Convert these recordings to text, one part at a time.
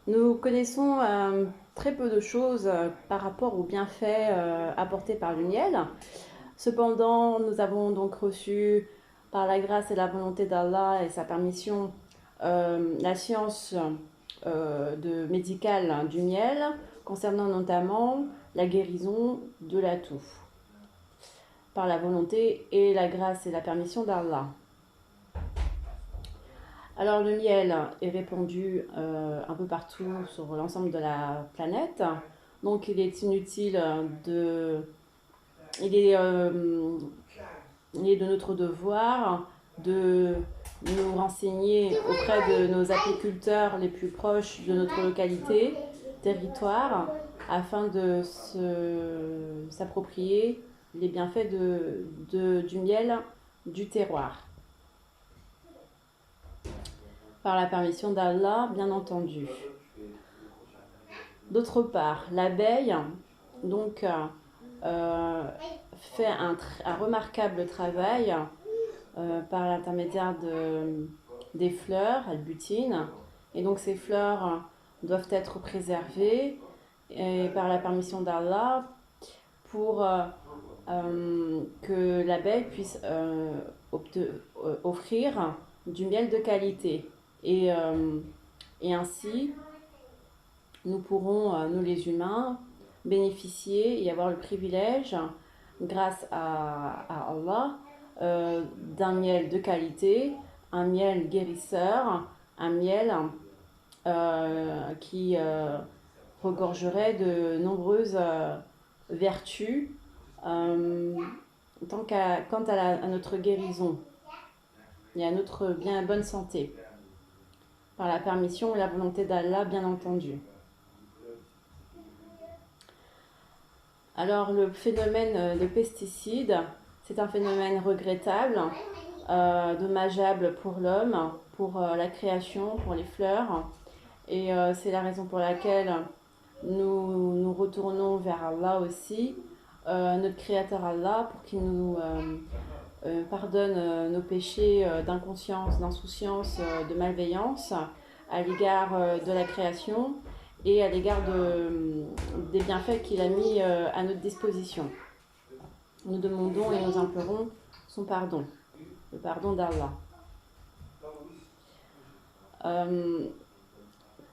Nous connaissons très peu de choses par rapport aux bienfaits apportés par le miel. Cependant, nous avons donc reçu par la grâce et la volonté d'Allah et sa permission la science médicale du miel concernant notamment la guérison de la toux par la volonté et la grâce et la permission d'Allah. Alors le miel est répandu un peu partout sur l'ensemble de la planète. Donc il est inutile de... Il est, euh, il est de notre devoir de nous renseigner auprès de nos apiculteurs les plus proches de notre localité, territoire, afin de s'approprier les bienfaits du miel du terroir. Par la permission d'Allah, bien entendu. D'autre part, l'abeille donc fait un remarquable travail par l'intermédiaire des fleurs, elle butine, et donc ces fleurs doivent être préservées et par la permission d'Allah pour que l'abeille puisse offrir du miel de qualité. Et, euh, et ainsi, nous pourrons, nous les humains, bénéficier et avoir le privilège, grâce à Allah, d'un miel de qualité, un miel guérisseur, un miel qui regorgerait de nombreuses vertus quant à notre guérison et à notre bien bonne santé, par la permission et la volonté d'Allah, bien entendu. Alors le phénomène de pesticides, c'est un phénomène regrettable, dommageable pour l'homme, pour la création, pour les fleurs. Et c'est la raison pour laquelle nous nous retournons vers Allah aussi, notre Créateur Allah, pour qu'il nous pardonne nos péchés d'inconscience, d'insouciance, de malveillance à l'égard de la création et à l'égard des bienfaits qu'il a mis à notre disposition. Nous demandons et nous implorons son pardon, le pardon d'Allah.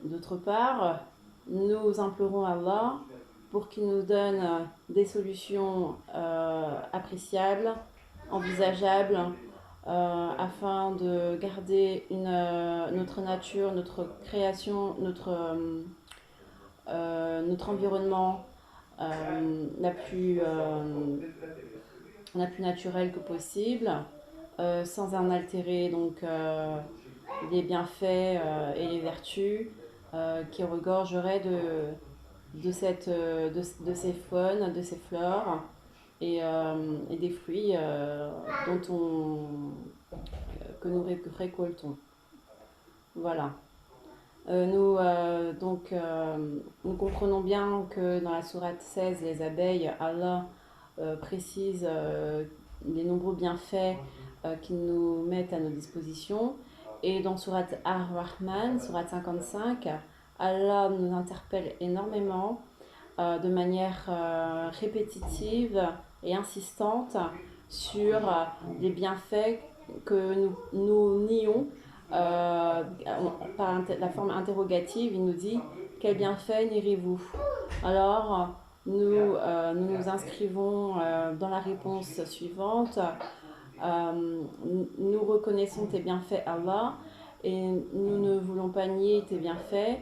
D'autre part, nous implorons Allah pour qu'il nous donne des solutions appréciables, envisageables, afin de garder notre nature, notre création, notre environnement la plus naturelle que possible, sans en altérer donc les bienfaits et les vertus qui regorgeraient de ces faunes, de ces fleurs et des fruits que nous récoltons. Voilà. Nous comprenons bien que dans la sourate 16, les abeilles, Allah précise les nombreux bienfaits qu'ils nous mettent à nos dispositions. Et dans sourate Ar-Rahman, sourate 55, Allah nous interpelle énormément de manière répétitive et insistante sur les bienfaits que nous nions par la forme interrogative. Il nous dit: quel bienfait nierez-vous? Alors nous inscrivons dans la réponse suivante: nous reconnaissons tes bienfaits, Allah, et nous ne voulons pas nier tes bienfaits.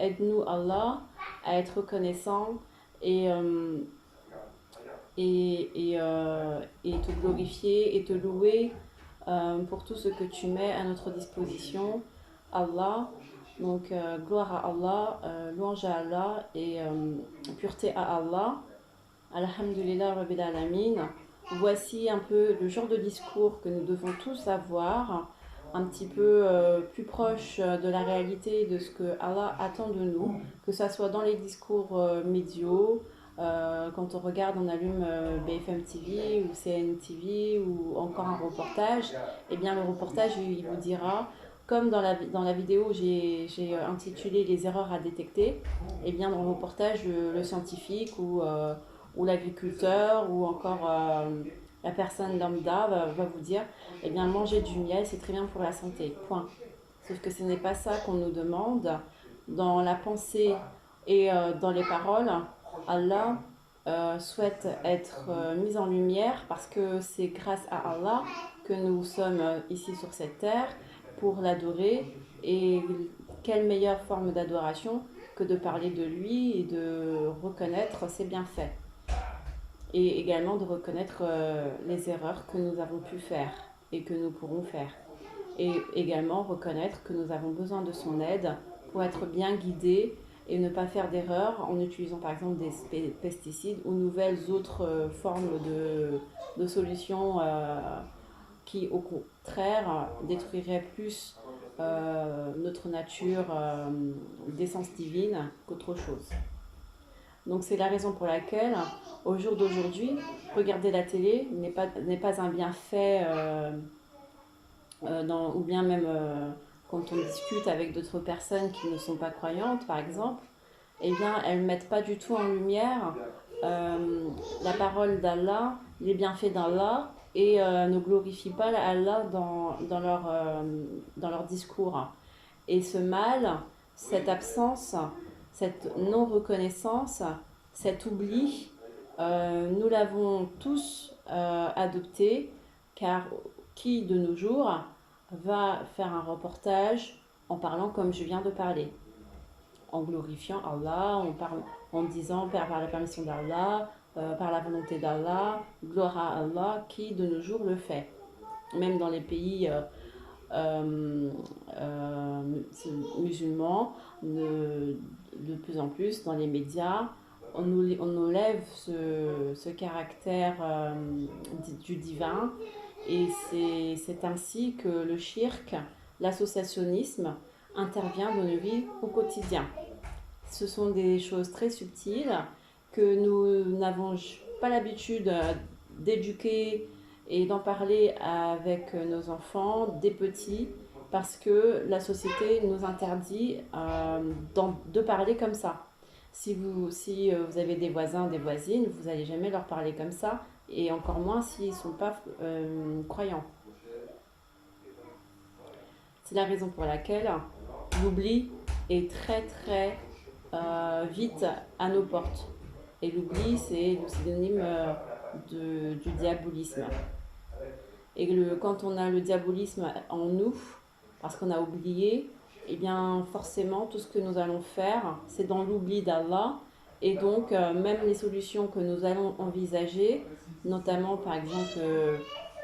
Aide-nous, Allah, à être reconnaissants et, et te glorifier et te louer pour tout ce que tu mets à notre disposition, Allah. Donc gloire à Allah, louange à Allah et pureté à Allah. Alhamdulillah Rabbil Alamin. Voici un peu le genre de discours que nous devons tous avoir, un petit peu plus proche de la réalité de ce que Allah attend de nous, que ce soit dans les discours médiaux, quand on regarde, on allume BFM TV ou CN TV ou encore un reportage. Eh bien le reportage, il vous dira Comme dans la vidéo, j'ai intitulé les erreurs à détecter, et bien dans le reportage, le scientifique ou l'agriculteur ou encore la personne lambda va vous dire, eh bien manger du miel, c'est très bien pour la santé, point. Sauf que ce n'est pas ça qu'on nous demande. Dans la pensée et dans les paroles, Allah souhaite être mis en lumière parce que c'est grâce à Allah que nous sommes ici sur cette terre pour l'adorer. Et quelle meilleure forme d'adoration que de parler de lui et de reconnaître ses bienfaits. Et également de reconnaître les erreurs que nous avons pu faire et que nous pourrons faire. Et également reconnaître que nous avons besoin de son aide pour être bien guidés et ne pas faire d'erreurs en utilisant par exemple des pesticides ou nouvelles autres formes de solutions qui au contraire détruiraient plus notre nature d'essence divine qu'autre chose. Donc c'est la raison pour laquelle au jour d'aujourd'hui, regarder la télé n'est pas un bienfait ou bien même quand on discute avec d'autres personnes qui ne sont pas croyantes, par exemple, eh bien, elles ne mettent pas du tout en lumière la parole d'Allah, les bienfaits d'Allah, et ne glorifient pas Allah dans leur discours. Et ce mal, cette absence, cette non-reconnaissance, cet oubli, nous l'avons tous adopté, car qui de nos jours va faire un reportage en parlant comme je viens de parler, en glorifiant Allah, en disant par la permission d'Allah, par la volonté d'Allah, gloire à Allah, qui de nos jours le fait. Même dans les pays musulmans, de plus en plus, dans les médias, on enlève ce caractère du divin. Et c'est ainsi que le shirk, l'associationnisme, intervient dans nos vies au quotidien. Ce sont des choses très subtiles que nous n'avons pas l'habitude d'éduquer et d'en parler avec nos enfants, des petits, parce que la société nous interdit de parler comme ça. Si vous avez des voisins, des voisines, vous n'allez jamais leur parler comme ça, et encore moins s'ils ne sont pas croyants. C'est la raison pour laquelle l'oubli est très très vite à nos portes. Et l'oubli, c'est le synonyme du diabolisme. Et quand on a le diabolisme en nous, parce qu'on a oublié, eh bien forcément tout ce que nous allons faire, c'est dans l'oubli d'Allah. Et donc même les solutions que nous allons envisager, notamment par exemple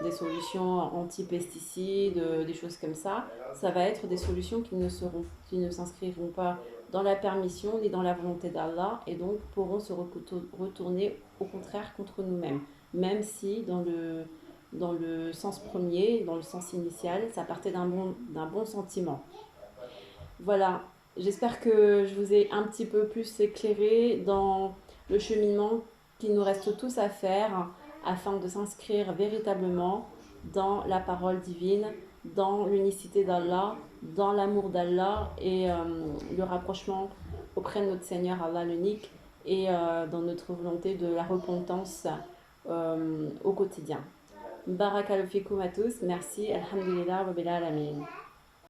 des solutions anti-pesticides, des choses comme ça va être des solutions qui ne s'inscriront pas dans la permission ni dans la volonté d'Allah, et donc pourront se retourner au contraire contre nous-mêmes, même si dans le sens premier, dans le sens initial, ça partait d'un bon sentiment. Voilà, j'espère que je vous ai un petit peu plus éclairé dans le cheminement qu'il nous reste tous à faire afin de s'inscrire véritablement dans la parole divine, dans l'unicité d'Allah, dans l'amour d'Allah et le rapprochement auprès de notre Seigneur Allah l'unique, et dans notre volonté de la repentance au quotidien. Barakallahu fikum à tous, merci, alhamdulillah, wa bilal alamin.